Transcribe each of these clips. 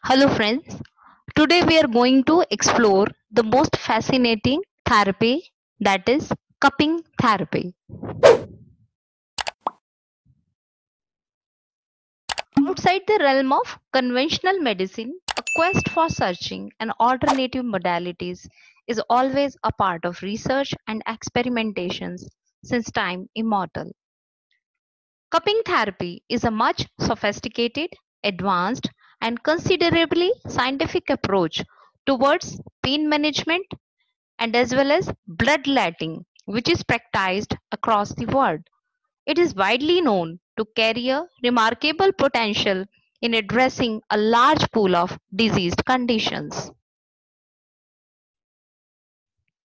Hello friends, today we are going to explore the most fascinating therapy, that is cupping therapy. Outside the realm of conventional medicine, a quest for searching and alternative modalities is always a part of research and experimentations since time immemorial. Cupping therapy is a much sophisticated, advanced, and considerably scientific approach towards pain management and as well as bloodletting, which is practiced across the world. It is widely known to carry a remarkable potential in addressing a large pool of diseased conditions.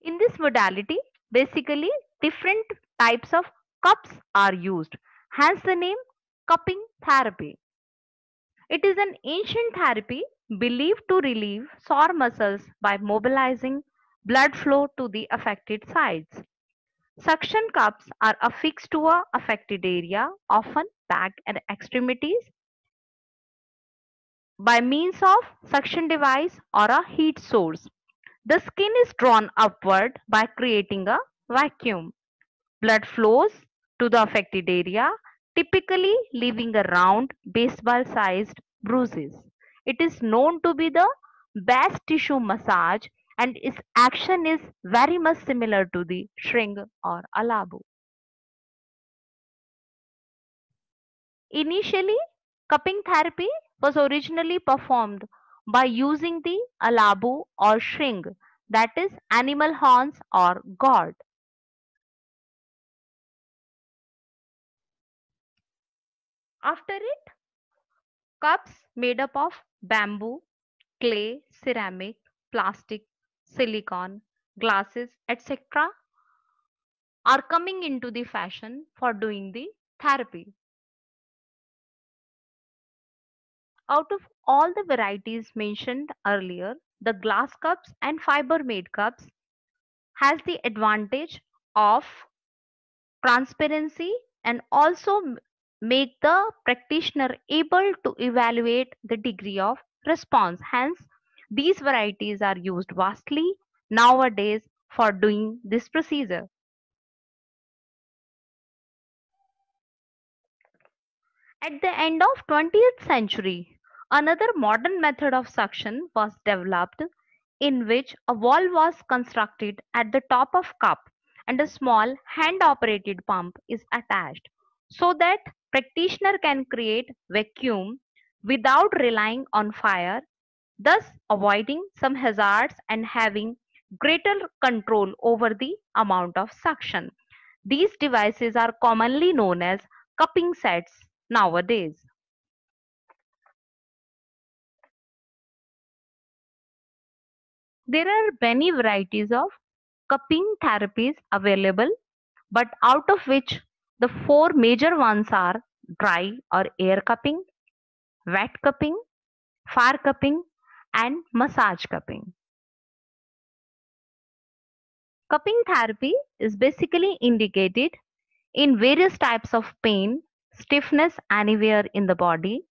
In this modality, basically different types of cups are used, hence the name cupping therapy. It is an ancient therapy believed to relieve sore muscles by mobilizing blood flow to the affected sites. Suction cups are affixed to a affected area, often back and extremities, by means of suction device or a heat source. The skin is drawn upward by creating a vacuum. Blood flows to the affected area, typically leaving a round baseball-sized bruises. It is known to be the best tissue massage and its action is very much similar to the shrink or alabu. Initially, cupping therapy was originally performed by using the alabu or shrink, that is animal horns or gourd. After it, cups made up of bamboo, clay, ceramic, plastic, silicone, glasses, etc. are coming into the fashion for doing the therapy. Out of all the varieties mentioned earlier, the glass cups and fiber made cups has the advantage of transparency and also make the practitioner able to evaluate the degree of response. Hence, these varieties are used vastly nowadays for doing this procedure. At the end of 20th century, another modern method of suction was developed in which a valve was constructed at the top of cup and a small hand operated pump is attached so that practitioner can create vacuum without relying on fire, thus avoiding some hazards and having greater control over the amount of suction. These devices are commonly known as cupping sets nowadays. There are many varieties of cupping therapies available, but out of which the four major ones are dry or air cupping, wet cupping, fire cupping, and massage cupping. Cupping therapy is basically indicated in various types of pain, stiffness anywhere in the body,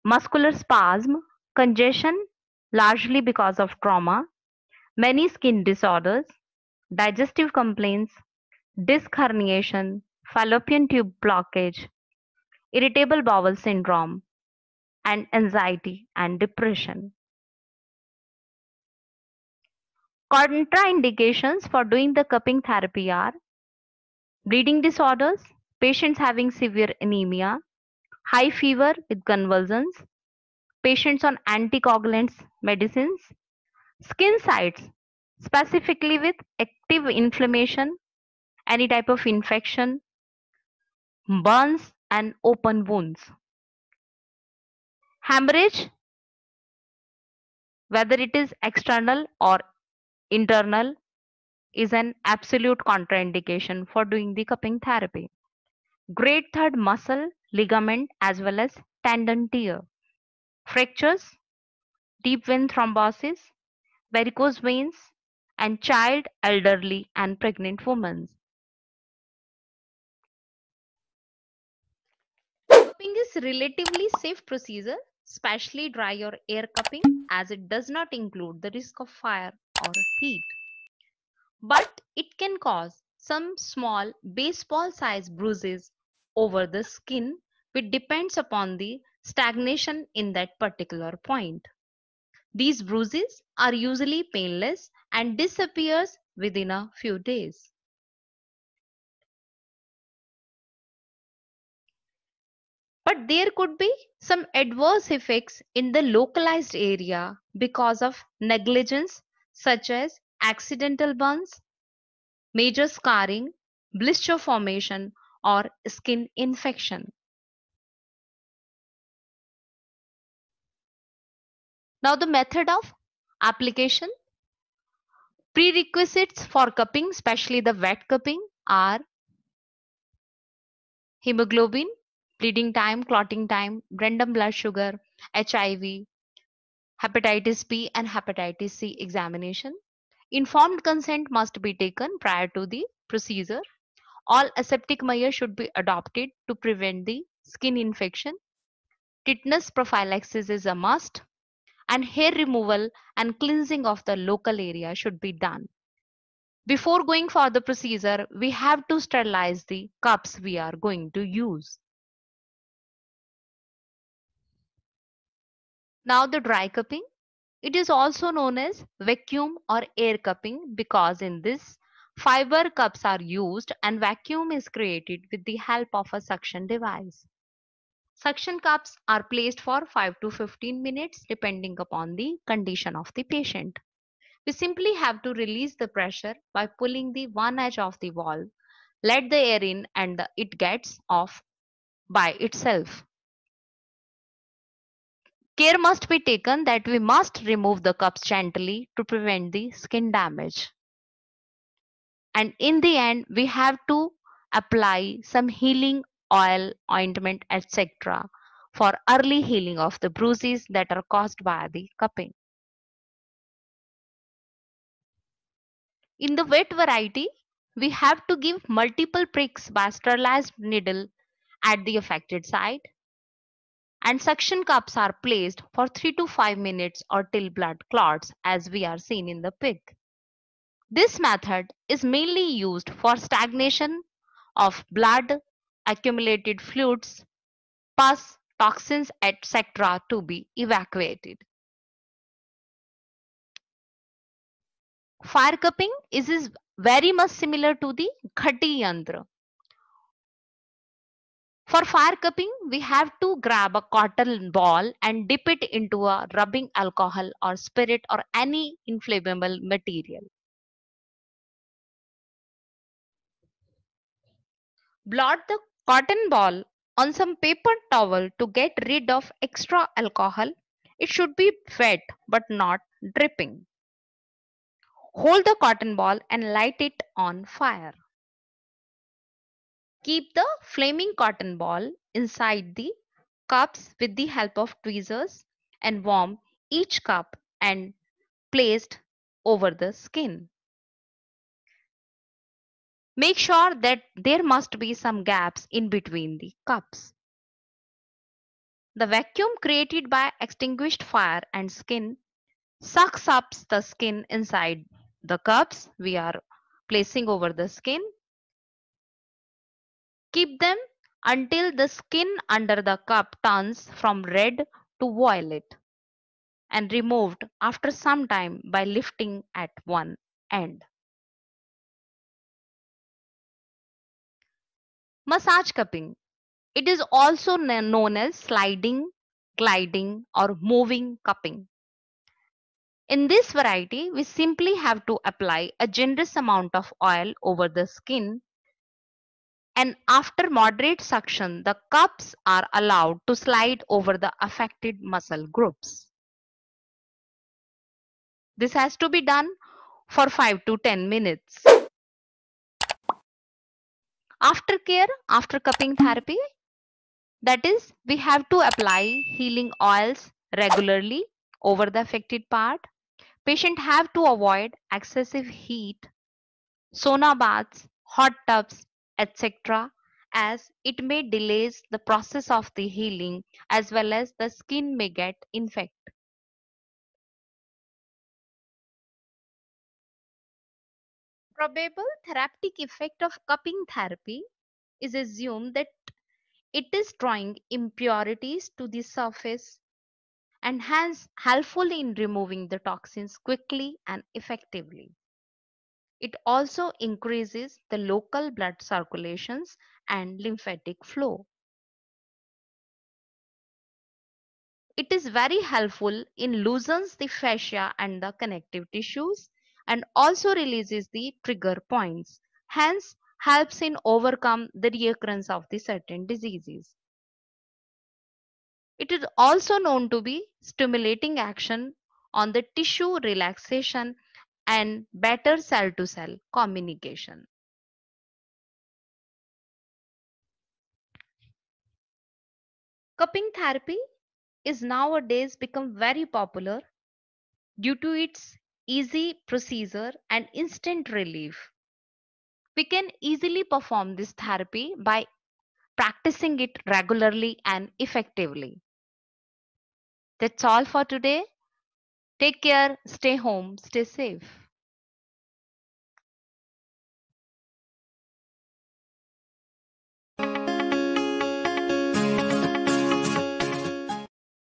muscular spasm, congestion largely because of trauma, many skin disorders, digestive complaints, disc herniation, fallopian tube blockage, irritable bowel syndrome, and anxiety and depression. Contraindications for doing the cupping therapy are bleeding disorders, patients having severe anemia, high fever with convulsions, patients on anticoagulants medicines, skin sites specifically with active inflammation, any type of infection, burns and open wounds. Hemorrhage, whether it is external or internal, is an absolute contraindication for doing the cupping therapy. Great third muscle, ligament, as well as tendon tear. Fractures, deep vein thrombosis, varicose veins, and child, elderly, and pregnant women. Cupping is relatively safe procedure especially dry or air cupping, as it does not include the risk of fire or heat. But it can cause some small baseball sized bruises over the skin, which depends upon the stagnation in that particular point. These bruises are usually painless and disappears within a few days. But there could be some adverse effects in the localized area because of negligence, such as accidental burns, major scarring, blister formation, or skin infection. Now, the method of application. Prerequisites for cupping, especially the wet cupping, are hemoglobin, bleeding time, clotting time, random blood sugar, HIV, hepatitis B, and hepatitis C examination. Informed consent must be taken prior to the procedure. All aseptic measures should be adopted to prevent the skin infection. Tetanus prophylaxis is a must, and hair removal and cleansing of the local area should be done. Before going for the procedure, we have to sterilize the cups we are going to use. Now the dry cupping. It is also known as vacuum or air cupping because in this fiber cups are used and vacuum is created with the help of a suction device. Suction cups are placed for 5 to 15 minutes depending upon the condition of the patient. We simply have to release the pressure by pulling the one edge of the valve, let the air in and it gets off by itself. Care must be taken that we must remove the cups gently to prevent the skin damage. And in the end, we have to apply some healing oil, ointment, etc. for early healing of the bruises that are caused by the cupping. In the wet variety, we have to give multiple pricks by sterilized needle at the affected site, and suction cups are placed for 3 to 5 minutes or till blood clots as we are seen in the pig. This method is mainly used for stagnation of blood, accumulated fluids, pus, toxins, etc. to be evacuated. Fire cupping is very much similar to the Ghati Yantra. For fire cupping, we have to grab a cotton ball and dip it into a rubbing alcohol or spirit or any inflammable material. Blot the cotton ball on some paper towel to get rid of extra alcohol. It should be wet but not dripping. Hold the cotton ball and light it on fire. Keep the flaming cotton ball inside the cups with the help of tweezers and warm each cup and placed over the skin. Make sure that there must be some gaps in between the cups. The vacuum created by extinguished fire and skin sucks up the skin inside the cups we are placing over the skin. Keep them until the skin under the cup turns from red to violet and removed after some time by lifting at one end. Massage cupping. It is also known as sliding, gliding, or moving cupping. In this variety, we simply have to apply a generous amount of oil over the skin, and after moderate suction, the cups are allowed to slide over the affected muscle groups. This has to be done for 5 to 10 minutes. Aftercare after cupping therapy, that is, we have to apply healing oils regularly over the affected part. Patient have to avoid excessive heat, sauna baths, hot tubs, etc. as it may delays the process of the healing as well as the skin may get infected. Probable therapeutic effect of cupping therapy is assumed that it is drawing impurities to the surface and hence helpful in removing the toxins quickly and effectively. It also increases the local blood circulations and lymphatic flow. It is very helpful in loosens the fascia and the connective tissues and also releases the trigger points. Hence helps in overcome the reoccurrence of the certain diseases. It is also known to be stimulating action on the tissue relaxation and better cell to cell communication. Cupping therapy is nowadays become very popular due to its easy procedure and instant relief. We can easily perform this therapy by practicing it regularly and effectively. That's all for today. Take care, stay home, stay safe.